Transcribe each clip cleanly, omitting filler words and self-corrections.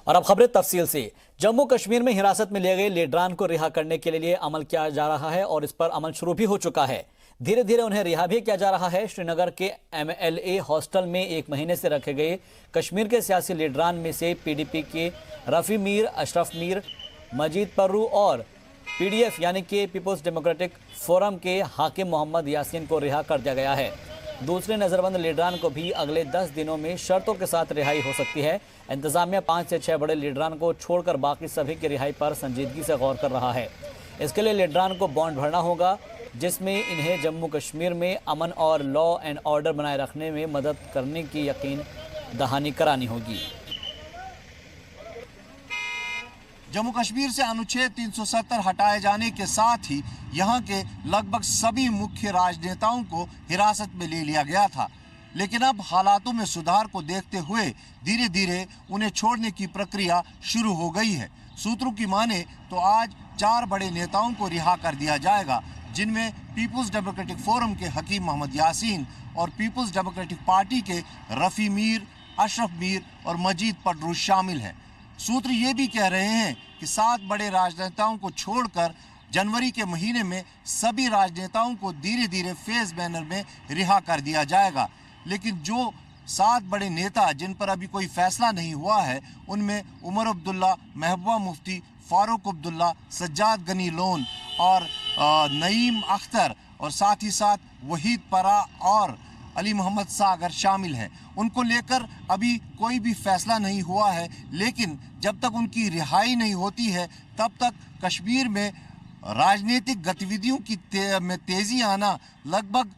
और अब खबरें तफसील से। जम्मू कश्मीर में हिरासत में लिए गए लीडरान को रिहा करने के लिए अमल किया जा रहा है और इस पर अमल शुरू भी हो चुका है। धीरे धीरे उन्हें रिहा भी किया जा रहा है। श्रीनगर के MLA हॉस्टल में 1 महीने से रखे गए कश्मीर के सियासी लीडरान में से PDP के रफ़ी मीर, अशरफ मीर, मजीद पर्रू और PDF यानी कि पीपुल्स डेमोक्रेटिक फोरम के हाकिम मोहम्मद यासीन को रिहा कर दिया गया है। दूसरे नजरबंद लीडरान को भी अगले 10 दिनों में शर्तों के साथ रिहाई हो सकती है। इंतजामिया 5 से 6 बड़े लीडरान को छोड़कर बाकी सभी की रिहाई पर संजीदगी से गौर कर रहा है। इसके लिए लीडरान को बॉन्ड भरना होगा, जिसमें इन्हें जम्मू कश्मीर में अमन और लॉ एंड ऑर्डर बनाए रखने में मदद करने की यकीन दहानी करानी होगी। जम्मू कश्मीर से अनुच्छेद 370 हटाए जाने के साथ ही यहां के लगभग सभी मुख्य राजनेताओं को हिरासत में ले लिया गया था, लेकिन अब हालातों में सुधार को देखते हुए धीरे धीरे उन्हें छोड़ने की प्रक्रिया शुरू हो गई है। सूत्रों की माने तो आज 4 बड़े नेताओं को रिहा कर दिया जाएगा, जिनमें पीपुल्स डेमोक्रेटिक फोरम के हकीम मोहम्मद यासीन और पीपुल्स डेमोक्रेटिक पार्टी के रफ़ी मीर, अशरफ मीर और मजीद पर्रू शामिल हैं। सूत्र ये भी कह रहे हैं कि 7 बड़े राजनेताओं को छोड़कर जनवरी के महीने में सभी राजनेताओं को धीरे धीरे फेज बैनर में रिहा कर दिया जाएगा। लेकिन जो 7 बड़े नेता जिन पर अभी कोई फैसला नहीं हुआ है, उनमें उमर अब्दुल्ला, महबूबा मुफ्ती, फारूक अब्दुल्ला, सज्जाद गनी लोन और नईम अख्तर और साथ ही साथ वहीद परा और अली मोहम्मद सागर शामिल हैं। उनको लेकर अभी कोई भी फैसला नहीं हुआ है, लेकिन जब तक उनकी रिहाई नहीं होती है तब तक कश्मीर में राजनीतिक गतिविधियों की में तेज़ी आना लगभग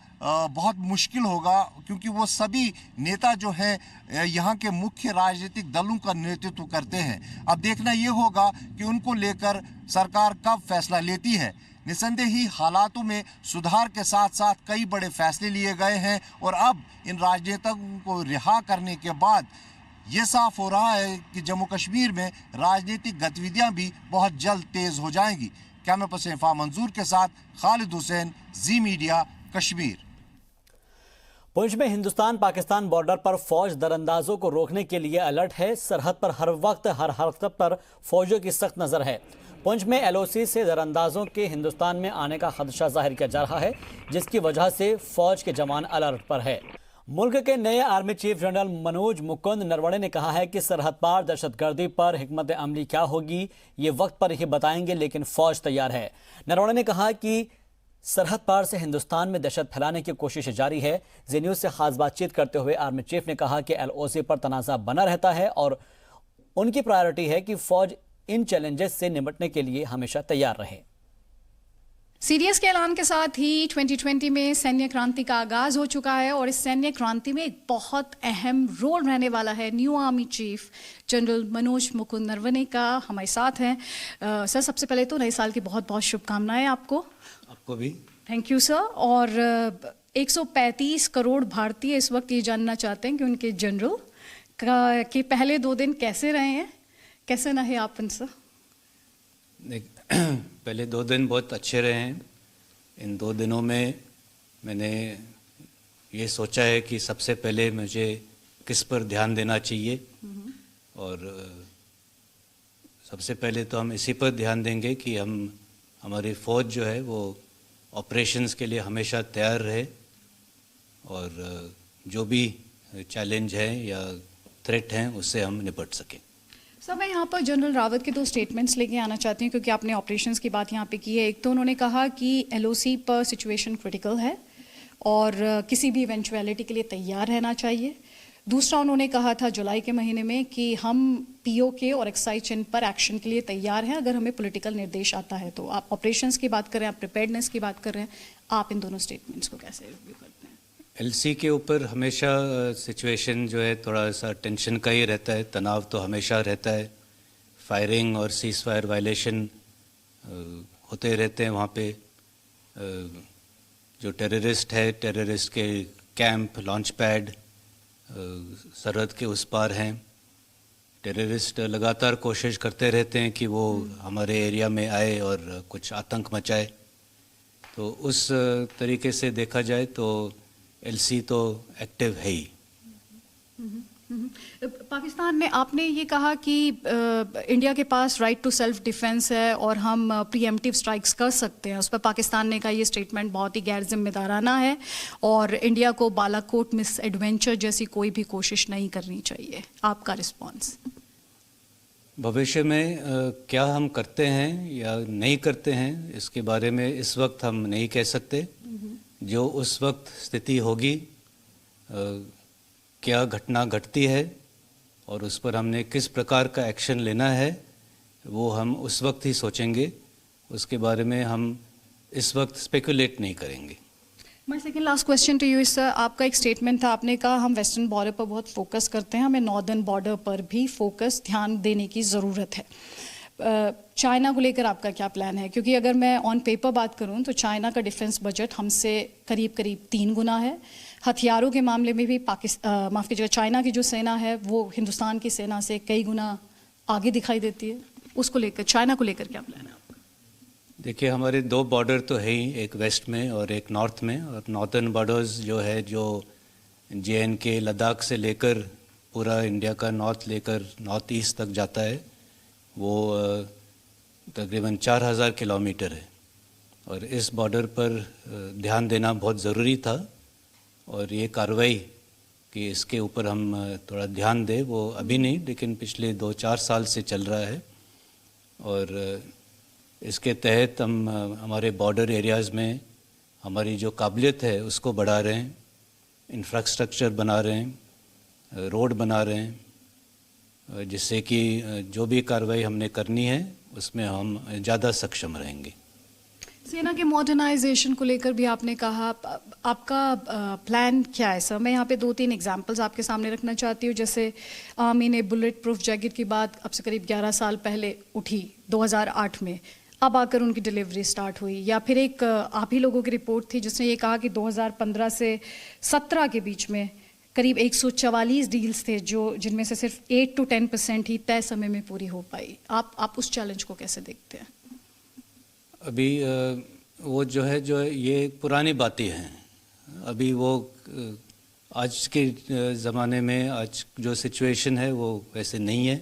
बहुत मुश्किल होगा, क्योंकि वो सभी नेता जो हैं यहाँ के मुख्य राजनीतिक दलों का नेतृत्व करते हैं। अब देखना ये होगा कि उनको लेकर सरकार कब फैसला लेती है। निसंदेह ही हालातों में सुधार के साथ साथ कई बड़े फैसले लिए गए हैं और अब इन राजनेताओं को रिहा करने के बाद ये साफ हो रहा है कि जम्मू कश्मीर में राजनीतिक गतिविधियां भी बहुत जल्द तेज हो जाएंगी। कैमरा पर्सन इरफान मंजूर के साथ खालिद हुसैन, जी मीडिया, कश्मीर। पुंछ में हिंदुस्तान पाकिस्तान बॉर्डर पर फौज दरअंदाजों को रोकने के लिए अलर्ट है। सरहद पर हर वक्त हर हरकत पर फौजियों की सख्त नजर है। पुंछ में LOC से दरअंदाजों के हिंदुस्तान में आने का खदशा जाहिर किया जा रहा है, जिसकी वजह से फौज के जवान अलर्ट पर है। मुल्क के नए army chief general Manoj Mukund Naravane ने कहा है कि सरहद पार दहशतगर्दी पर हिकमत अमली क्या होगी ये वक्त पर ही बताएंगे, लेकिन फौज तैयार है। नरवणे ने कहा कि सरहद पार से हिंदुस्तान में दहशत फैलाने की कोशिश जारी है। जी न्यूज़ से खास बातचीत करते हुए आर्मी चीफ ने कहा कि LOC पर तनाज़ा बना रहता है और उनकी प्रायोरिटी है कि फौज इन चैलेंजेस से निपटने के लिए हमेशा तैयार रहे। CDS के ऐलान के साथ ही 2020 में सैन्य क्रांति का आगाज हो चुका है और इस सैन्य क्रांति में एक बहुत अहम रोल रहने वाला है। New army chief general Manoj Mukund Naravane का हमारे साथ हैं। सर, सबसे पहले तो नए साल की बहुत बहुत शुभकामनाएं आपको भी। Thank you sir. और 135 करोड़ भारतीय इस वक्त ये जानना चाहते हैं कि उनके जनरल के पहले 2 दिन कैसे रहे हैं, कैसे रहे आप उनसे? पहले 2 दिन बहुत अच्छे रहे हैं। इन 2 दिनों में मैंने ये सोचा है कि सबसे पहले मुझे किस पर ध्यान देना चाहिए, और सबसे पहले तो हम इसी पर ध्यान देंगे कि हमारी फ़ौज जो है वो ऑपरेशंस के लिए हमेशा तैयार रहे और जो भी चैलेंज है या थ्रेट हैं उससे हम निपट सकें। सर, मैं यहाँ पर जनरल रावत के 2 स्टेटमेंट्स लेके आना चाहती हूँ, क्योंकि आपने ऑपरेशंस की बात यहाँ पे की है। एक तो उन्होंने कहा कि LOC पर सिचुएशन क्रिटिकल है और किसी भी इवेंचुअलिटी के लिए तैयार रहना चाहिए। दूसरा, उन्होंने कहा था जुलाई के महीने में कि हम POK और एक्साइज चिन्ह पर एक्शन के लिए तैयार हैं अगर हमें पॉलिटिकल निर्देश आता है। तो आप ऑपरेशंस की बात कर रहे हैं, आप प्रिपेयर्डनेस की बात कर रहे हैं, आप इन दोनों स्टेटमेंट्स को कैसे रिव्यू करते हैं? LC के ऊपर हमेशा सिचुएशन जो है थोड़ा सा टेंशन का ही रहता है, तनाव तो हमेशा रहता है। फायरिंग और सीज फायर वायलेशन होते रहते हैं वहाँ पे। जो टेररिस्ट है, टेररिस्ट के कैंप, लॉन्च पैड सरहद के उस पार हैं। टेररिस्ट लगातार कोशिश करते रहते हैं कि वो हमारे एरिया में आए और कुछ आतंक मचाए। तो उस तरीके से देखा जाए तो LC तो एक्टिव है ही। पाकिस्तान ने, आपने ये कहा कि इंडिया के पास राइट टू सेल्फ डिफेंस है और हम प्रीएम्प्टिव स्ट्राइक्स कर सकते हैं, उस पर पाकिस्तान ने कहा ये स्टेटमेंट बहुत ही गैर जिम्मेदाराना है और इंडिया को बालाकोट मिस एडवेंचर जैसी कोई भी कोशिश नहीं करनी चाहिए। आपका रिस्पॉन्स? भविष्य में क्या हम करते हैं या नहीं करते हैं इसके बारे में इस वक्त हम नहीं कह सकते। जो उस वक्त स्थिति होगी, क्या घटना घटती है और उस पर हमने किस प्रकार का एक्शन लेना है, वो हम उस वक्त ही सोचेंगे। उसके बारे में हम इस वक्त स्पेकुलेट नहीं करेंगे। My second last question to you is sir, आपका एक स्टेटमेंट था, आपने कहा हम वेस्टर्न बॉर्डर पर बहुत फोकस करते हैं, हमें नॉर्दर्न बॉर्डर पर भी ध्यान देने की ज़रूरत है। चाइना को लेकर आपका क्या प्लान है? क्योंकि अगर मैं ऑन पेपर बात करूं तो चाइना का डिफेंस बजट हमसे करीब 3 गुना है। हथियारों के मामले में भी माफ़ कीजिएगा, चाइना की जो सेना है वो हिंदुस्तान की सेना से कई गुना आगे दिखाई देती है। उसको लेकर, चाइना को लेकर क्या प्लान है आपका? देखिए, हमारे 2 बॉर्डर तो है ही, एक वेस्ट में और एक नॉर्थ में। और नॉर्थर्न बॉर्डर्स जो है, जो JNK लद्दाख से लेकर पूरा इंडिया का नॉर्थ लेकर नॉर्थ ईस्ट तक जाता है, वो तकरीबन 4000 किलोमीटर है। और इस बॉर्डर पर ध्यान देना बहुत ज़रूरी था और ये कार्रवाई कि इसके ऊपर हम थोड़ा ध्यान दें, वो अभी नहीं लेकिन पिछले 2-4 साल से चल रहा है। और इसके तहत हम हमारे बॉर्डर एरियाज़ में हमारी जो काबिलियत है उसको बढ़ा रहे हैं, इंफ्रास्ट्रक्चर बना रहे हैं, रोड बना रहे हैं, जिससे कि जो भी कार्रवाई हमने करनी है उसमें हम ज़्यादा सक्षम रहेंगे। सेना के मॉडर्नाइजेशन को लेकर भी आपने कहा, आपका प्लान क्या है सर? मैं यहाँ पे 2-3 एग्जांपल्स आपके सामने रखना चाहती हूँ। जैसे आर्मी ने बुलेट प्रूफ जैकेट की बात अब से करीब 11 साल पहले उठी 2008 में, अब आकर उनकी डिलीवरी स्टार्ट हुई। या फिर एक आप ही लोगों की रिपोर्ट थी जिसने ये कहा कि 2015 से 17 के बीच में करीब 144 डील्स थे जिनमें से सिर्फ 8 to 10% ही तय समय में पूरी हो पाई। आप उस चैलेंज को कैसे देखते हैं? अभी वो जो है ये पुरानी बातें हैं। अभी वो आज के ज़माने में आज जो सिचुएशन है वो वैसे नहीं है।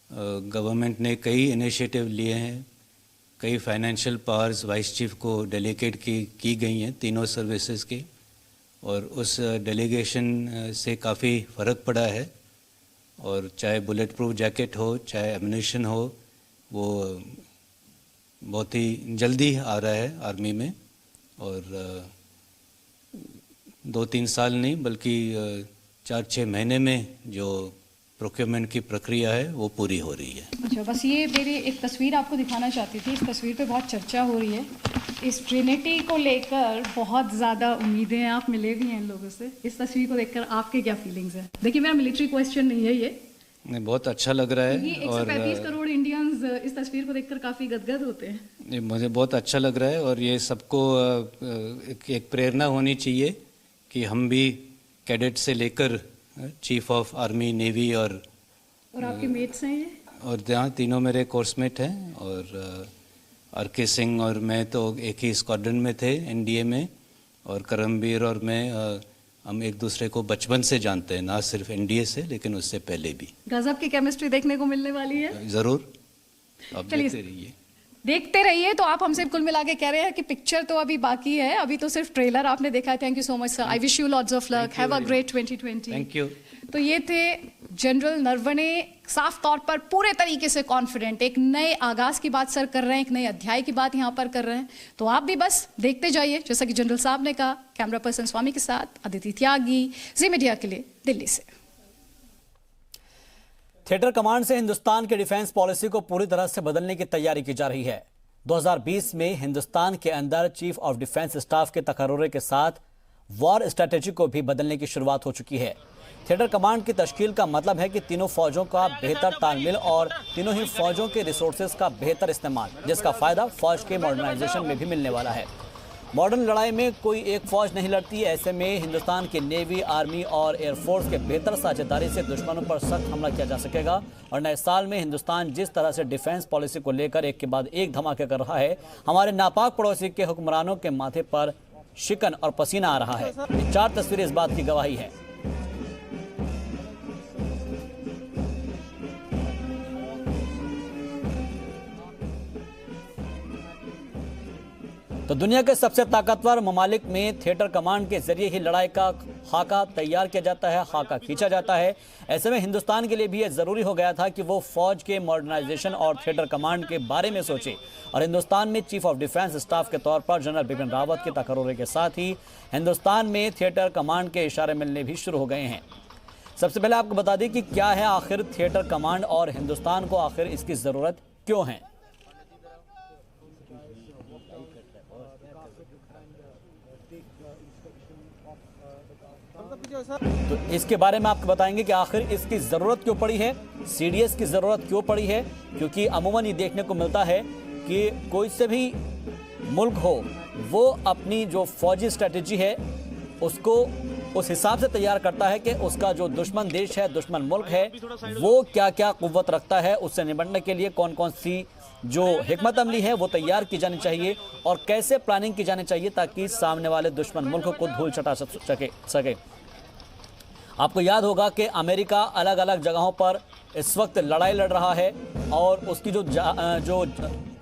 गवर्नमेंट ने कई इनिशिएटिव लिए हैं, कई फाइनेंशियल पावर्स वाइस चीफ को डेलीगेट की गई हैं तीनों सर्विसेज की, और उस डेलीगेशन से काफ़ी फ़र्क पड़ा है। और चाहे बुलेट प्रूफ जैकेट हो, चाहे एम्युनिशन हो, वो बहुत ही जल्दी आ रहा है आर्मी में। और 2-3 साल नहीं बल्कि 4-6 महीने में जो प्रोक्योरमेंट की प्रक्रिया है वो पूरी हो रही है। अच्छा, बस ये मेरी एक तस्वीर आपको दिखाना चाहती थी। इस तस्वीर पे बहुत चर्चा हो रही है, इस ट्रिनिटी को लेकर बहुत ज़्यादा उम्मीदें हैं, आप मिले भी हैं इन लोगों से। इस तस्वीर को देखकर आपके क्या फीलिंग्स हैं? देखिए, मेरा मिलिट्री क्वेश्चन नहीं है ये, बहुत अच्छा लग रहा है। 135 करोड़ इंडियंस इस तस्वीर को देखकर काफ़ी गदगद होते हैं। मुझे बहुत अच्छा लग रहा है और ये सबको एक प्रेरणा होनी चाहिए कि हम भी कैडेट से लेकर चीफ ऑफ आर्मी, नेवी और आपके मेट्स हैं ये? और जहाँ तीनों मेरे कोर्समेट हैं। और RK सिंह और मैं तो एक ही स्क्वाड्रन में थे NDA में, और करमबीर और मैं हम एक दूसरे को बचपन से जानते हैं, ना सिर्फ NDA से लेकिन उससे पहले भी। गजब की केमिस्ट्री देखने को मिलने वाली है। ज़रूर, आप देखते रहिए। तो आप हमसे कुल मिला के कह रहे हैं कि पिक्चर तो अभी बाकी है, अभी तो सिर्फ ट्रेलर आपने देखा है। Thank you so much sir, I wish you lots of luck, have a great 2020। Thank you. तो ये थे जनरल नरवणे, साफ तौर पर पूरे तरीके से कॉन्फिडेंट, एक नए आगाज की बात सर कर रहे हैं, एक नए अध्याय की बात यहाँ पर कर रहे हैं। तो आप भी बस देखते जाइए, जैसा कि जनरल साहब ने कहा। कैमरा पर्सन स्वामी के साथ अदिति त्यागी, जी मीडिया के लिए, दिल्ली से। थिएटर कमांड से हिंदुस्तान की डिफेंस पॉलिसी को पूरी तरह से बदलने की तैयारी की जा रही है। 2020 में हिंदुस्तान के अंदर चीफ ऑफ डिफेंस स्टाफ के तकर्रुर के साथ वॉर स्ट्रेटेजी को भी बदलने की शुरुआत हो चुकी है। थिएटर कमांड की तश्कील का मतलब है कि तीनों फौजों का बेहतर तालमेल और तीनों ही फौजों के रिसोर्सेज का बेहतर इस्तेमाल, जिसका फायदा फौज के मॉडर्नाइजेशन में भी मिलने वाला है। मॉडर्न लड़ाई में कोई एक फौज नहीं लड़ती, ऐसे में हिंदुस्तान की नेवी, आर्मी और एयरफोर्स के बेहतर साझेदारी से दुश्मनों पर सख्त हमला किया जा सकेगा। और नए साल में हिंदुस्तान जिस तरह से डिफेंस पॉलिसी को लेकर एक के बाद एक धमाके कर रहा है, हमारे नापाक पड़ोसी के हुक्मरानों के माथे पर शिकन और पसीना आ रहा है। ये 4 तस्वीरें इस बात की गवाही है। तो दुनिया के सबसे ताकतवर ममालिक में थिएटर कमांड के जरिए ही लड़ाई का खाका तैयार किया जाता है, खाका खींचा जाता है। ऐसे में हिंदुस्तान के लिए भी यह जरूरी हो गया था कि वो फौज के मॉडर्नाइजेशन और थिएटर कमांड के बारे में सोचे। और हिंदुस्तान में चीफ ऑफ डिफेंस स्टाफ के तौर पर जनरल बिपिन रावत के तकर्रुर के साथ ही हिंदुस्तान में थिएटर कमांड के इशारे मिलने भी शुरू हो गए हैं। सबसे पहले आपको बता दें कि क्या है आखिर थिएटर कमांड और हिंदुस्तान को आखिर इसकी जरूरत क्यों है। तो इसके बारे में आपको बताएंगे कि आखिर इसकी जरूरत क्यों पड़ी है, सीडीएस की जरूरत क्यों पड़ी है। क्योंकि अमूमन ये देखने को मिलता है कि कोई से भी मुल्क हो वो अपनी जो फौजी स्ट्रेटेजी है उसको उस हिसाब से तैयार करता है कि उसका जो दुश्मन देश है, दुश्मन मुल्क है, वो क्या क्या कुव्वत रखता है, उससे निपटने के लिए कौन कौन सी जो हिकमत अमली है वो तैयार की जानी चाहिए और कैसे प्लानिंग की जानी चाहिए ताकि सामने वाले दुश्मन मुल्क को धूल चटा सके। आपको याद होगा कि अमेरिका अलग अलग जगहों पर इस वक्त लड़ाई लड़ रहा है और उसकी जो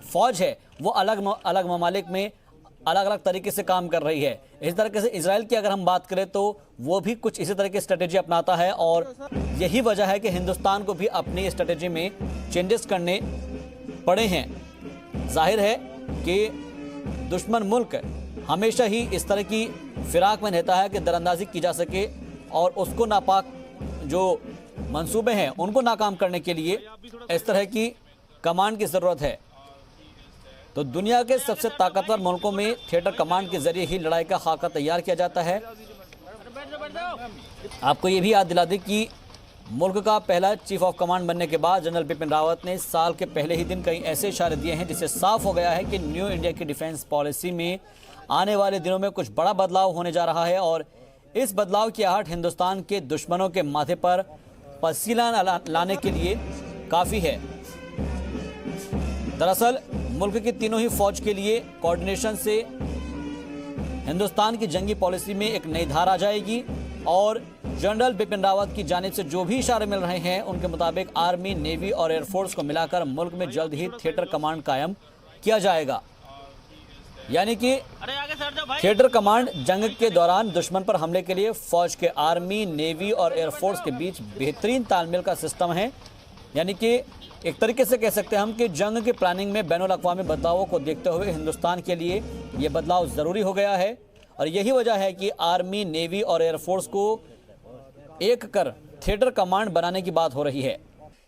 फौज है वो अलग अलग ममालिक में अलग अलग तरीके से काम कर रही है। इस तरीके से इजराइल की अगर हम बात करें तो वो भी कुछ इसी तरह की स्ट्रेटेजी अपनाता है और यही वजह है कि हिंदुस्तान को भी अपनी स्ट्रेटेजी में चेंजेस करने पड़े हैं। जाहिर है कि दुश्मन मुल्क हमेशा ही इस तरह की फिराक में रहता है कि दरअंदाजी की जा सके और उसको नापाक जो मंसूबे हैं उनको नाकाम करने के लिए इस तरह की कमांड की ज़रूरत है। तो दुनिया के सबसे ताकतवर मुल्कों में थिएटर कमांड के जरिए ही लड़ाई का खाका तैयार किया जाता है। आपको ये भी याद दिला दें कि मुल्क का पहला चीफ ऑफ कमांड बनने के बाद जनरल बिपिन रावत ने साल के पहले ही दिन कई ऐसे इशारे दिए हैं जिससे साफ हो गया है कि न्यू इंडिया की डिफेंस पॉलिसी में आने वाले दिनों में कुछ बड़ा बदलाव होने जा रहा है और इस बदलाव की आहट हिंदुस्तान के दुश्मनों के माथे पर पसीना लाने के लिए काफ़ी है। दरअसल मुल्क की तीनों ही फौज के लिए कोऑर्डिनेशन से हिंदुस्तान की जंगी पॉलिसी में एक नई धार आ जाएगी और जनरल बिपिन रावत की जानिब से जो भी इशारे मिल रहे हैं उनके मुताबिक आर्मी, नेवी और एयरफोर्स को मिलाकर मुल्क में जल्द ही थिएटर कमांड कायम किया जाएगा। यानी कि थिएटर कमांड जंग के दौरान दुश्मन पर हमले के लिए फौज के आर्मी, नेवी और एयरफोर्स के बीच बेहतरीन तालमेल का सिस्टम है। यानी कि एक तरीके से कह सकते हैं हम कि जंग की प्लानिंग में बैनुल अक़वामी बदलावों को देखते हुए हिंदुस्तान के लिए ये बदलाव ज़रूरी हो गया है और यही वजह है कि आर्मी, नेवी और एयरफोर्स को एक कर थिएटर कमांड बनाने की बात हो रही है।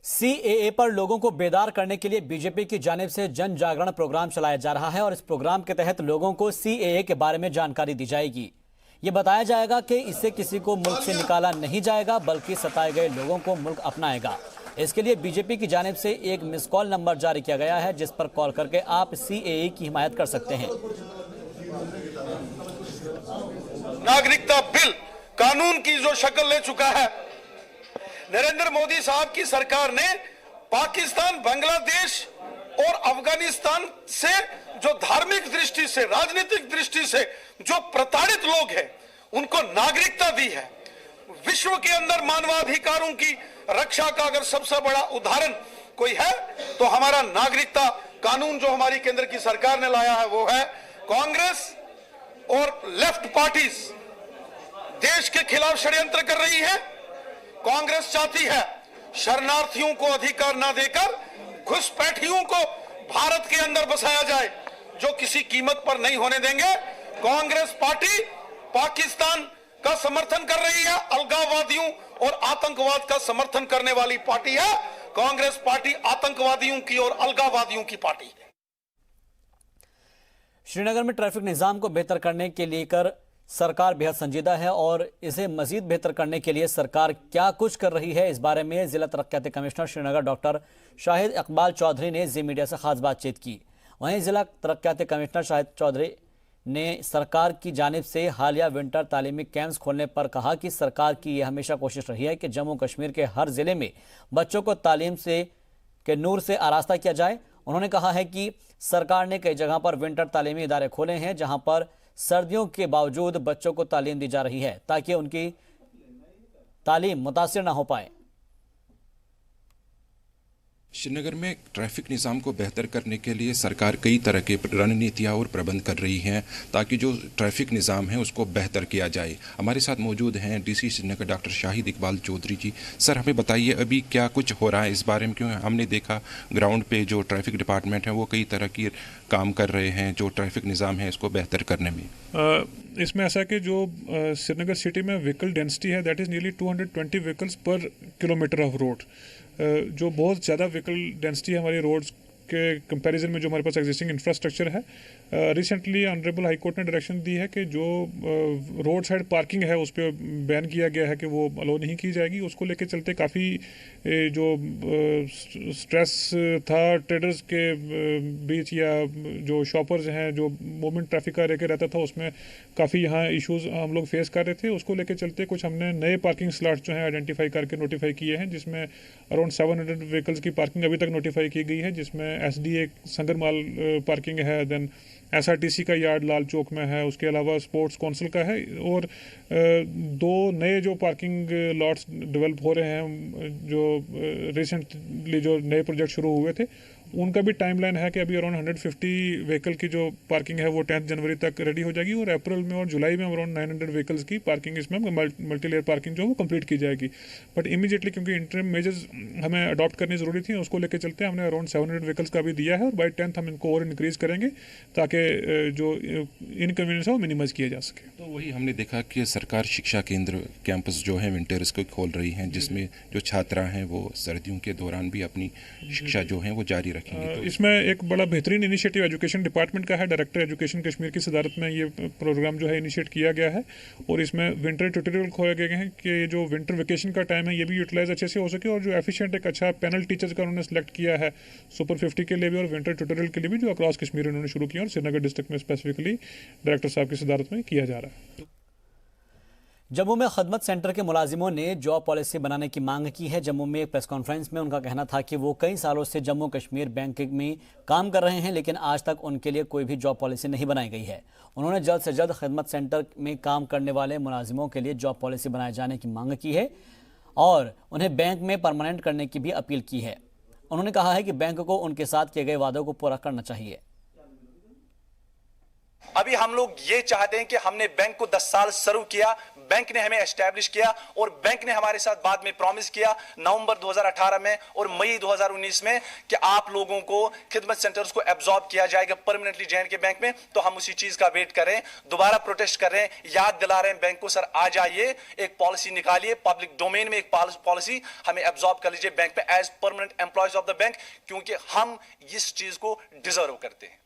सीएए पर लोगों को बेदार करने के लिए बीजेपी की जानिब से जन जागरण प्रोग्राम चलाया जा रहा है और इस प्रोग्राम के तहत लोगों को सीएए के बारे में जानकारी दी जाएगी। ये बताया जाएगा कि इससे किसी को मुल्क से निकाला नहीं जाएगा बल्कि सताए गए लोगों को मुल्क अपनाएगा। इसके लिए बीजेपी की जानिब से एक मिस कॉल नंबर जारी किया गया है जिस पर कॉल करके आप सीएए की हिमायत कर सकते हैं। नागरिकता बिल कानून की जो शक्ल ले चुका है, नरेंद्र मोदी साहब की सरकार ने पाकिस्तान, बांग्लादेश और अफगानिस्तान से जो धार्मिक दृष्टि से, राजनीतिक दृष्टि से जो प्रताड़ित लोग हैं उनको नागरिकता दी है। विश्व के अंदर मानवाधिकारों की रक्षा का अगर सबसे बड़ा उदाहरण कोई है तो हमारा नागरिकता कानून जो हमारी केंद्र की सरकार ने लाया है वो है। कांग्रेस और लेफ्ट पार्टीज देश के खिलाफ षड्यंत्र कर रही है। कांग्रेस चाहती है शरणार्थियों को अधिकार ना देकर घुसपैठियों को भारत के अंदर बसाया जाए, जो किसी कीमत पर नहीं होने देंगे। कांग्रेस पार्टी पाकिस्तान का समर्थन कर रही है, अलगाववादियों और आतंकवाद का समर्थन करने वाली पार्टी है। कांग्रेस पार्टी आतंकवादियों की और अलगाववादियों की पार्टी है। श्रीनगर में ट्रैफिक निजाम को बेहतर करने के लेकर सरकार बेहद संजीदा है और इसे मजीद बेहतर करने के लिए सरकार क्या कुछ कर रही है, इस बारे में जिला तरक्याती कमिश्नर श्रीनगर डॉक्टर शाहिद इकबाल चौधरी ने जी मीडिया से खास बातचीत की। वहीं जिला तरक्याती कमिश्नर शाहिद चौधरी ने सरकार की जानिब से हालिया विंटर तालीमी कैंप्स खोलने पर कहा कि सरकार की यह हमेशा कोशिश रही है कि जम्मू कश्मीर के हर जिले में बच्चों को तालीम से के नूर से आरास्ता किया जाए। उन्होंने कहा है कि सरकार ने कई जगह पर विंटर तालीमी इदारे खोले हैं जहां पर सर्दियों के बावजूद बच्चों को तालीम दी जा रही है ताकि उनकी तालीम मुतासिर ना हो पाए। श्रीनगर में ट्रैफिक निज़ाम को बेहतर करने के लिए सरकार कई तरह के रणनीतियाँ और प्रबंध कर रही हैं ताकि जो ट्रैफिक निज़ाम है उसको बेहतर किया जाए। हमारे साथ मौजूद हैं डीसी श्रीनगर डॉक्टर शाहिद इकबाल चौधरी जी। सर, हमें बताइए अभी क्या कुछ हो रहा है इस बारे में, क्यों हमने देखा ग्राउंड पे जो ट्रैफिक डिपार्टमेंट है वो कई तरह की काम कर रहे हैं जो ट्रैफिक निज़ाम है इसको बेहतर करने में। इसमें ऐसा कि जो श्रीनगर सिटी में व्हीकल डेंसिटी है दैट इज़ नियरली 220 व्हीकल्स पर किलोमीटर ऑफ रोड, जो बहुत ज़्यादा व्हीकल डेंसिटी है हमारी रोड्स के कंपैरिजन में जो हमारे पास एग्जिस्टिंग इंफ्रास्ट्रक्चर है। रिसेंटली ऑनरेबल हाई कोर्ट ने डायरेक्शन दी है कि जो रोड साइड पार्किंग है उस पर बैन किया गया है कि वो अलो नहीं की जाएगी। उसको लेके चलते काफ़ी जो स्ट्रेस था ट्रेडर्स के बीच या जो शॉपर्स हैं, जो मूवमेंट ट्रैफिक का रहता था, उसमें काफ़ी यहाँ इश्यूज हम लोग फेस कर रहे थे। उसको लेके चलते कुछ हमने नए पार्किंग स्लॉट्स जो हैं आइडेंटिफाई करके नोटिफाई किए हैं, जिसमें अराउंड 700 व्हीकल्स की पार्किंग अभी तक नोटिफाई की गई है, जिसमें SDA संगरमाल पार्किंग है, देन SRTC का यार्ड लाल चौक में है, उसके अलावा स्पोर्ट्स काउंसिल का है, और 2 नए जो पार्किंग लॉट्स डेवलप हो रहे हैं जो रिसेंटली जो नए प्रोजेक्ट शुरू हुए थे, उनका भी टाइमलाइन है कि अभी अराउंड 150 व्हीकल की जो पार्किंग है वो 10 जनवरी तक रेडी हो जाएगी, और अप्रैल में और जुलाई में अराउंड 900 व्हीकल्स की पार्किंग इसमें मल्टी लेयर पार्किंग जो है वो कंप्लीट की जाएगी। बट इमीडिएटली क्योंकि इंटरिम मेजर्स हमें अडॉप्ट करनी ज़रूरी थी, उसको लेकर चलते हमने अराउंड 700 व्हीकल्स का भी दिया है, और बाई 10th हम इनको और इंक्रीज़ करेंगे ताकि जो इनकन्वीनियंस है वो मिनिमाइज किया जा सके। तो वही हमने देखा कि सरकार शिक्षा केंद्र कैंपस जो है विंटर्स को खोल रही हैं, जिसमें जो छात्रा हैं वो सर्दियों के दौरान भी अपनी शिक्षा जो है वो जारी रखेंगे। तो इसमें एक बड़ा बेहतरीन इनिशिएटिव एजुकेशन डिपार्टमेंट का है, डायरेक्टर एजुकेशन कश्मीर की सदारत में ये प्रोग्राम जो है इनिशिएट किया गया है, और इसमें विंटर ट्यूटोरियल खोले गए हैं कि जो विंटर वेकेशन का टाइम है ये भी यूटिलाइज अच्छे से हो सके, और जो एफिशिएंट एक अच्छा पैनल टीचर्स का उन्होंने सेलेक्ट किया है सुपर 50 के लिए भी और विंटर ट्यूटोरियल के लिए भी, जो अक्रॉस कश्मीर उन्होंने शुरू किया और श्रीनगर डिस्ट्रिक्ट में स्पेसिफिकली डायरेक्टर साहब की सदारत में किया जा रहा है। जम्मू में खदमत सेंटर के मुलाजिमों ने जॉब पॉलिसी बनाने की मांग की है। जम्मू में एक प्रेस कॉन्फ्रेंस में उनका कहना था कि वो कई सालों से जम्मू कश्मीर बैंकिंग में काम कर रहे हैं, लेकिन आज तक उनके लिए कोई भी जॉब पॉलिसी नहीं बनाई गई है। उन्होंने जल्द से जल्द खदमत सेंटर में काम करने वाले मुलाजिमों के लिए जॉब पॉलिसी बनाए जाने की मांग की है और उन्हें बैंक में परमानेंट करने की भी अपील की है। उन्होंने कहा है कि बैंक को उनके साथ किए गए वादों को पूरा करना चाहिए। अभी हम लोग ये चाहते हैं कि हमने बैंक को 10 साल सर्व किया, बैंक ने हमें एस्टैब्लिश किया, और बैंक ने हमारे साथ बाद में प्रॉमिस किया नवंबर 2018 में और मई 2019 में कि आप लोगों को खिदमत सेंटर्स को एब्जॉर्ब किया जाएगा परमानेंटली J&K बैंक में। तो हम उसी चीज का वेट कर रहे हैं, दोबारा प्रोटेस्ट कर रहे हैं, याद दिला रहे हैं बैंक को, सर आ जाइए, एक पॉलिसी निकालिए, पब्लिक डोमेन में एक पॉलिसी हमें एब्जॉर्ब कर लीजिए बैंक में as permanent employees of the bank, क्योंकि हम इस चीज को डिजर्व करते हैं।